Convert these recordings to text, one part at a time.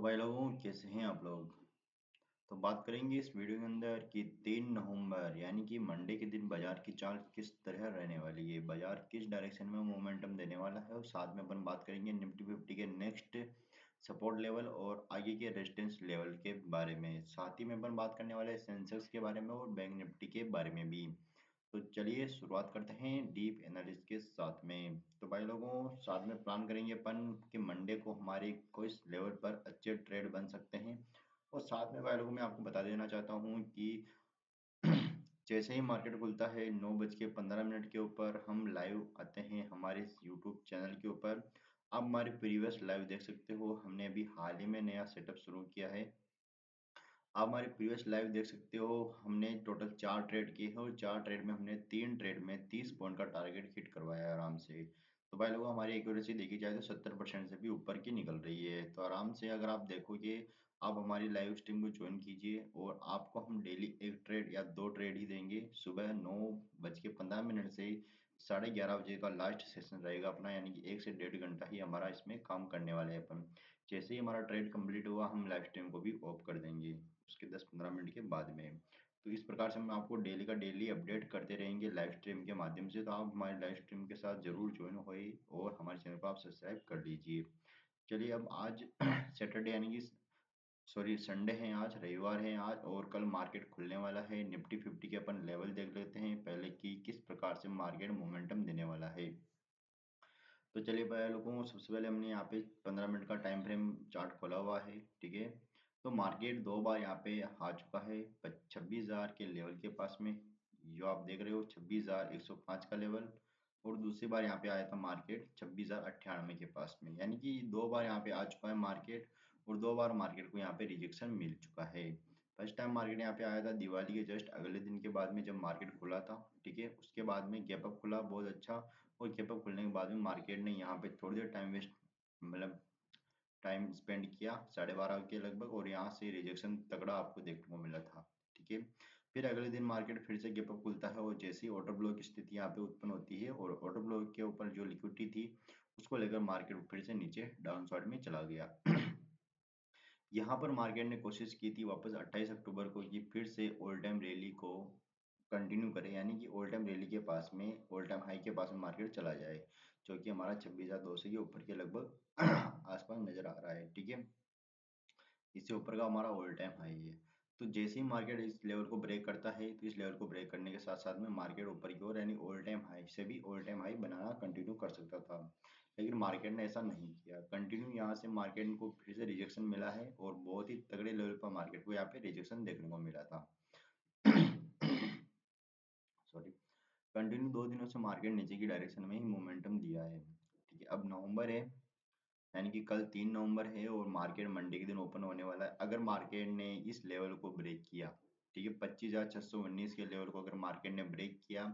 तो भाई लोगों कैसे हैं आप लोग। तो बात करेंगे इस वीडियो के अंदर कि 3 नवंबर यानी कि मंडे के दिन बाजार की चाल किस तरह रहने वाली है, बाजार किस डायरेक्शन में मोमेंटम देने वाला है, और साथ में अपन बात करेंगे निफ्टी फिफ्टी के नेक्स्ट सपोर्ट लेवल और आगे के रेजिस्टेंस लेवल के बारे में। साथ ही में अपन बात करने वाले हैं सेंसेक्स के बारे में और बैंक निफ्टी के बारे में भी। तो चलिए शुरुआत करते हैं डीप एनालिसिस के साथ में। तो भाई लोगों साथ में प्लान करेंगे अपन कि मंडे को हमारे किस लेवल पर अच्छे ट्रेड बन सकते हैं। और साथ में भाई लोगों मैं आपको बता देना चाहता हूँ कि जैसे ही मार्केट खुलता है 9:15 के ऊपर हम लाइव आते हैं हमारे यूट्यूब चैनल के ऊपर। आप हमारे प्रीवियस लाइव देख सकते हो, हमने अभी हाल ही में नया सेटअप शुरू किया है। आप हमारे प्रीवियस लाइव देख सकते हो, हमने टोटल 4 ट्रेड किए हैं और 4 ट्रेड में हमने 3 ट्रेड में 30 पॉइंट का टारगेट हिट करवाया है आराम से। तो भाई लोगों हमारी एक्यूरेसी देखी जाए तो 70% से भी ऊपर की निकल रही है। तो आराम से अगर आप देखोगे, आप हमारी लाइव स्ट्रीम को ज्वाइन कीजिए और आपको हम डेली 1 ट्रेड या 2 ट्रेड ही देंगे। सुबह 9:15 से 11:30 बजे का लास्ट सेशन रहेगा अपना, यानी कि 1 से 1.5 घंटा ही हमारा इसमें काम करने वाले हैं अपन। जैसे ही हमारा ट्रेड कंप्लीट हुआ हम लाइव स्ट्रीम को भी ऑफ कर देंगे उसके 10-15 मिनट के बाद में। तो इस प्रकार से हम आपको डेली का डेली अपडेट करते रहेंगे लाइव स्ट्रीम के माध्यम से। तो आप हमारे लाइव स्ट्रीम के साथ जरूर ज्वाइन होइए और हमारे चैनल को आप सब्सक्राइब कर लीजिए। चलिए अब आज सैटरडे यानी कि सॉरी संडे है, आज रविवार है आज, और कल मार्केट खुलने वाला है। निफ्टी फिफ्टी के अपन लेवल देख लेते हैं पहले कि किस प्रकार से मार्केट मोमेंटम देने वाला है। तो चलिए भाई लोगों सबसे पहले हमने यहाँ पे 15 मिनट का टाइम फ्रेम चार्ट खोला हुआ है, ठीक है। तो मार्केट 2 बार यहाँ पे आ चुका है 26,000 के लेवल के पास में, जो आप देख रहे हो 26,105 का लेवल। और दूसरी बार यहाँ पे आया था मार्केट 26,098 के पास में, यानी कि 2 बार यहाँ पे आ चुका है मार्केट। और 2 बार मार्केट को यहाँ पे रिजेक्शन मिल चुका है। फर्स्ट टाइम मार्केट यहाँ पे आया था दिवाली के जस्ट अगले दिन के बाद में जब मार्केट खुला था, ठीक है। उसके बाद में गैप अप खुला बहुत अच्छा, और गैप अप खुलने के बाद में मार्केट ने यहाँ पे थोड़ी देर टाइम वेस्ट मतलब टाइम स्पेंड किया 12:30 के लगभग, और यहाँ से रिजेक्शन तगड़ा आपको देखने को मिला था, ठीक है। फिर अगले दिन मार्केट फिर से गैप अप खुलता है और जैसे ही ऑर्डर ब्लॉक की स्थिति यहाँ पे उत्पन्न होती है और ऑर्डर ब्लॉक के ऊपर जो लिक्विडिटी थी उसको लेकर मार्केट फिर से नीचे डाउन साइड में चला गया। यहाँ पर मार्केट ने कोशिश की थी वापस 28 अक्टूबर को कि फिर से ऑल टाइम रैली को कंटिन्यू करे, यानी कि ऑल टाइम रैली के पास में ऑल टाइम हाई के पास में मार्केट चला जाए, जो कि हमारा 26,200 के ऊपर के लगभग आसपास नजर आ रहा है, ठीक है। इससे ऊपर का हमारा ऑल टाइम हाई है। तो जैसे ही मार्केट इस लेवल को ब्रेक करता है तो इस लेवल को ब्रेक करने के साथ साथ में मार्केट ऊपर की ओर यानी ऑल टाइम हाई से भी ऑल टाइम हाई बनाना कंटिन्यू कर सकता था। लेकिन मार्केट ने ऐसा नहीं किया, कंटिन्यू यहाँ से मार्केट को फिर से रिजेक्शन मिला है और बहुत ही तगड़े लेवल पर मार्केट को यहाँ पे रिजेक्शन देखने को मिला था। सॉरी, कंटिन्यू 2 दिनों से मार्केट नीचे की डायरेक्शन में ही मोमेंटम दिया है, ठीक है। अब नवंबर है, यानी कि कल 3 नवंबर है और मार्केट मंडे के दिन ओपन होने वाला है। अगर मार्केट ने इस लेवल को ब्रेक किया, ठीक है, 25,619 के लेवल को अगर मार्केट ने ब्रेक किया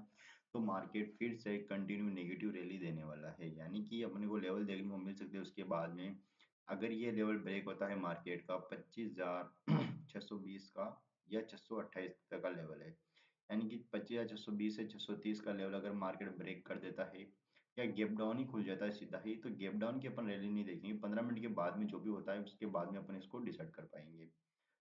तो मार्केट फिर से कंटिन्यू नेगेटिव रैली देने वाला है, यानी कि अपने को लेवल देखने को मिल सकते हैं उसके बाद में। अगर ये लेवल ब्रेक होता है मार्केट का 25,620 का या 628 तक का लेवल है, यानी कि 25,620 से 630 का लेवल अगर मार्केट ब्रेक कर देता है या गैप डाउन ही खुल जाता है सीधा ही, तो गैप डाउन की अपन रैली नहीं देखेंगे। 15 मिनट के बाद में जो भी होता है उसके बाद में अपन इसको डिसाइड कर पाएंगे।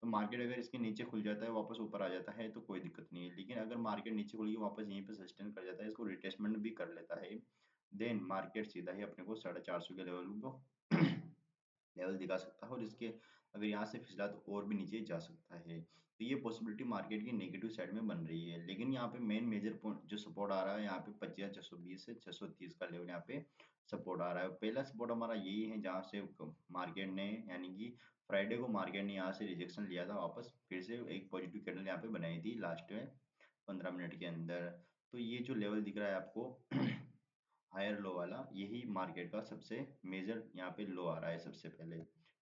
तो मार्केट अगर इसके नीचे खुल जाता है वापस ऊपर आ जाता है तो कोई दिक्कत नहीं है, लेकिन अगर मार्केट नीचे खुल के वापस यहीं पे सस्टेन कर जाता है, इसको रिटेस्टमेंट भी कर लेता है, देन मार्केट सीधा ही अपने को 450 के लेवल को लेवल दिखा सकता है, और इसके अगर यहाँ से फिसला तो और भी नीचे जा सकता है। तो ये पॉसिबिलिटी मार्केट की नेगेटिव साइड में बन रही है। लेकिन यहाँ पे मेन मेजर पॉइंट जो सपोर्ट आ रहा है यहाँ पे 25,620 से 630 का लेवल यहाँ पे सपोर्ट आ रहा है। पहला सपोर्ट हमारा यही है जहाँ से मार्केट ने यानी कि फ्राइडे को मार्केट ने यहाँ से रिजेक्शन लिया था, वापस फिर से एक पॉजिटिव कैंडल यहाँ पे बनाई थी लास्ट में 15 मिनट के अंदर। तो ये जो लेवल दिख रहा है आपको हायर लो वाला, यही मार्केट का सबसे मेजर यहाँ पे लो आ रहा है सबसे पहले,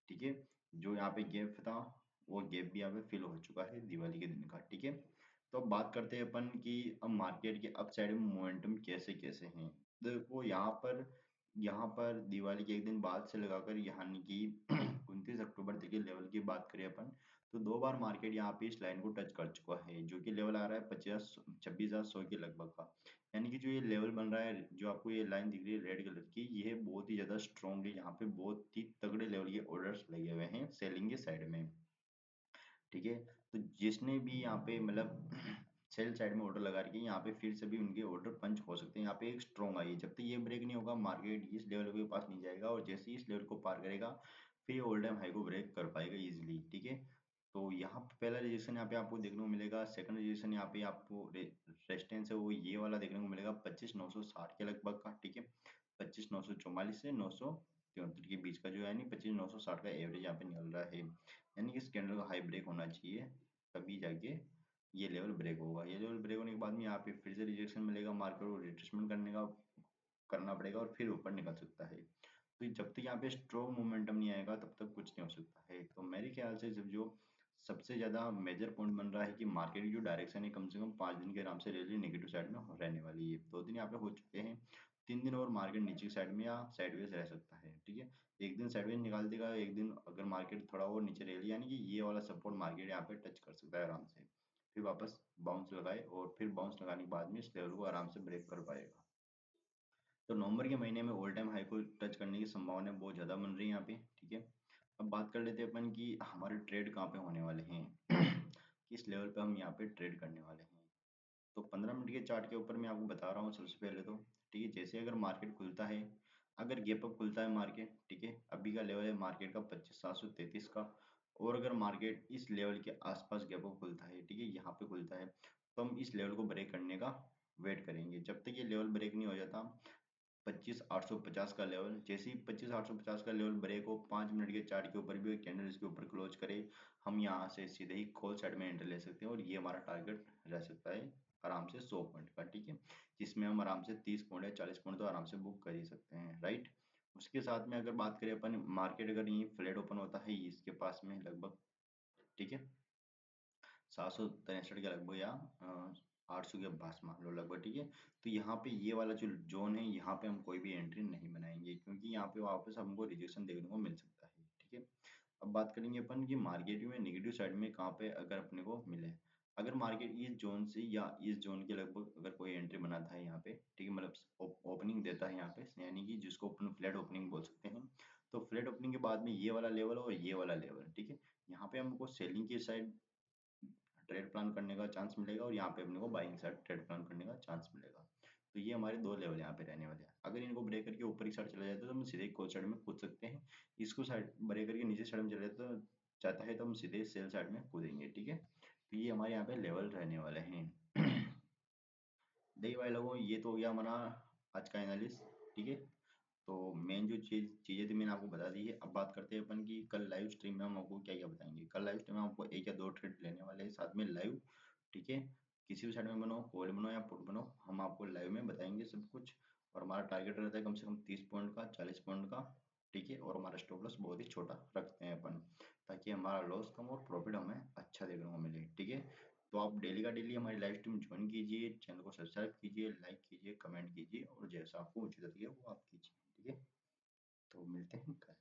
ठीक है। जो यहाँ पे गैप था वो गैप भी यहाँ पे फिल हो चुका है दिवाली के दिन का, ठीक है। तो अब बात करते हैं अपन कि अब मार्केट के अप साइड में मोमेंटम कैसे कैसे हैं। देखो यहाँ पर दिवाली के एक दिन बाद से लगाकर यानी कि 29 अक्टूबर तक के लेवल की बात करें अपन, तो 2 बार मार्केट यहाँ पे इस लाइन को टच कर चुका है, जो कि लेवल आ रहा है 26,100 के लगभग का। यानी कि जो ये लेवल बन रहा है, जो आपको ये लाइन दिख रही है रेड कलर की, ये बहुत ही ज़्यादा स्ट्रॉन्ग है। यहाँ पे बहुत ही तगड़े लेवल के ऑर्डर्स लगे हुए हैं सेलिंग के साइड में। ठीक है, तो जिसने भी यहाँ पे मतलब सेल साइड में ऑर्डर लगा रखी है, यहाँ पे फिर से भी उनके ऑर्डर पंच हो सकते हैं। यहाँ पे एक स्ट्रॉन्ग आई है, जब तक ये ब्रेक नहीं होगा मार्केट इस लेवल के पास नहीं जाएगा, और जैसे ही इस लेवल को पार करेगा फिर ये ऑल टाइम हाई को ब्रेक कर पाएगा इजीली। ठीक है, तो यहाँ पे पहला रेजिस्टेंस यहाँ पे आपको देखने को मिलेगा, सेकंड रेजिस्टेंस यहाँ पे आपको रेजिस्टेंस है वो ये वाला देखने को मिलेगा 25,960 के लगभग का। ठीक है, 25,944 से 973 के बीच का जो है, यानी 25,960 का एवरेज यहाँ पे निकल रहा है। यानी कि इस कैंडल का हाई ब्रेक होना चाहिए, तभी जाके ये लेवल ब्रेक होगा। ये लेवल ब्रेक होने के बाद में यहाँ पे फिर से रिजेक्शन मिलेगा, मार्केट को रिट्रेसमेंट करना पड़ेगा और फिर ऊपर निकल सकता है। तो जब तक यहाँ पे स्ट्रॉन्ग मोमेंटम नहीं आएगा तब तक कुछ नहीं हो सकता है। तो मेरे ख्याल से जब जो सबसे ज़्यादा मेजर पॉइंट बन रहा है कि मार्केट की जो डायरेक्शन है कम से कम 5 दिन के आराम से रैली नेगेटिव साइड में रहने वाली है। 2 दिन यहाँ पे हो चुके हैं, 3 दिन और मार्केट नीचे की साइड में या साइडवेज रह सकता है। ठीक है, एक दिन साइडवेज निकाल देगा, एक दिन अगर मार्केट थोड़ा और नीचे रैली, यानी कि ये वाला सपोर्ट मार्केट यहाँ पे टच कर सकता है आराम से, फिर वापस बाउंस लगाए और फिर बाउंस लगाने के बाद में इस लेवल को आराम से ब्रेक कर पाएगा। तो नवंबर के महीने में ऑल टाइम हाई को टच करने की संभावना बहुत ज़्यादा बन रही है यहाँ पे। ठीक है, अब बात कर लेते हैं अपन कि हमारे ट्रेड कहाँ पे होने वाले हैं किस लेवल पे हम यहाँ पे ट्रेड करने वाले हैं। तो 15 मिनट के चार्ट के ऊपर मैं आपको बता रहा हूँ सबसे पहले तो। ठीक है, जैसे अगर मार्केट खुलता है, अगर गैप अप खुलता है मार्केट, ठीक है, अभी का लेवल है मार्केट का 25,733 का, और अगर मार्केट इस लेवल के आसपास गैप अप खुलता है, ठीक है, यहाँ पे खुलता है, तो हम इस लेवल को ब्रेक करने का वेट करेंगे। जब तक ये लेवल ब्रेक नहीं हो जाता, 25,850 का लेवल, जैसे ही 25,850 का लेवल ब्रेक हो, 5 मिनट के चार्ट के ऊपर भी कैंडल इसके ऊपर क्लोज करे, हम यहाँ से सीधे ही कॉल साइड में एंटर ले सकते हैं, और ये हमारा टारगेट रह सकता है आराम से 100 पॉइंट का। ठीक है, जिसमें हम आराम से 30 पॉइंट या 40 पॉइंट तो आराम से बुक कर ही सकते हैं, राइट। उसके साथ में अगर बात करें अपन, मार्केट अगर ये फ्लैट ओपन होता है इसके पास में लगभग, ठीक है, 763 के लगभग या 800 के पास मान लो लगभग। ठीक है, तो यहाँ पे ये वाला जो जोन है, यहाँ पे हम कोई भी एंट्री नहीं बनाएंगे, क्योंकि यहाँ पे वापस हमको रिजेक्शन देखने को मिल सकता है। ठीक है, अब बात करेंगे अपन कि मार्केट में नेगेटिव साइड में कहाँ पे अगर अपने को मिले। अगर मार्केट इस जोन से या इस जोन के लगभग अगर कोई एंट्री बनाता है यहाँ पे, ठीक है, मतलब ओपनिंग देता है यहाँ पे, यानी कि जिसको अपन फ्लैट ओपनिंग बोल सकते हैं, तो फ्लैट ओपनिंग के बाद में ये वाला लेवल और ये वाला लेवल, ठीक है, यहाँ पे हमको सेलिंग की साइड ट्रेड प्लान करने का चांस मिलेगा, और यहाँ पे अपने को बाइंग साइड ट्रेड प्लान करने का चांस मिलेगा। तो ये हमारे दो लेवल यहाँ पे रहने वाले हैं। अगर इनको ब्रेक करके ऊपर की साइड चला जाता है तो हम सीधे कॉल साइड में कूद सकते हैं, इसको साइड ब्रेक करके नीचे साइड में चले जाते तो चाहता है तो हम सीधे सेल साइड में कूदेंगे। ठीक है, तो ये हमारे यहाँ पे लेवल रहने वाले हैं। देखिए भाई लोगों, ये तो हो गया हमारा आज का एनालिस। ठीक है, तो मेन जो चीज़ें थी मैंने आपको बता दी है। अब बात करते हैं अपन की कल लाइव स्ट्रीम में हम आपको क्या क्या बताएंगे। कल लाइव स्ट्रीम में आपको एक या दो ट्रेड लेने वाले हैं साथ में लाइव। ठीक है, किसी भी साइड में बनो, कॉल बनो या पुट बनो, हम आपको लाइव में बताएंगे सब कुछ। और हमारा टारगेट रहता है कम से कम 30 पॉइंट का, 40 पॉइंट का। ठीक है, और हमारा स्टॉप लॉस बहुत ही छोटा रखते हैं अपन, ताकि हमारा लॉस कम और प्रॉफिट हमें अच्छा देखने को मिले। ठीक है, तो आप डेली का डेली हमारी लाइव स्ट्रीम ज्वाइन कीजिए, चैनल को सब्सक्राइब कीजिए, लाइक कीजिए, कमेंट कीजिए, और जैसा आपको उचित लगे वो आप कीजिए। ठीक है, तो मिलते हैं कल।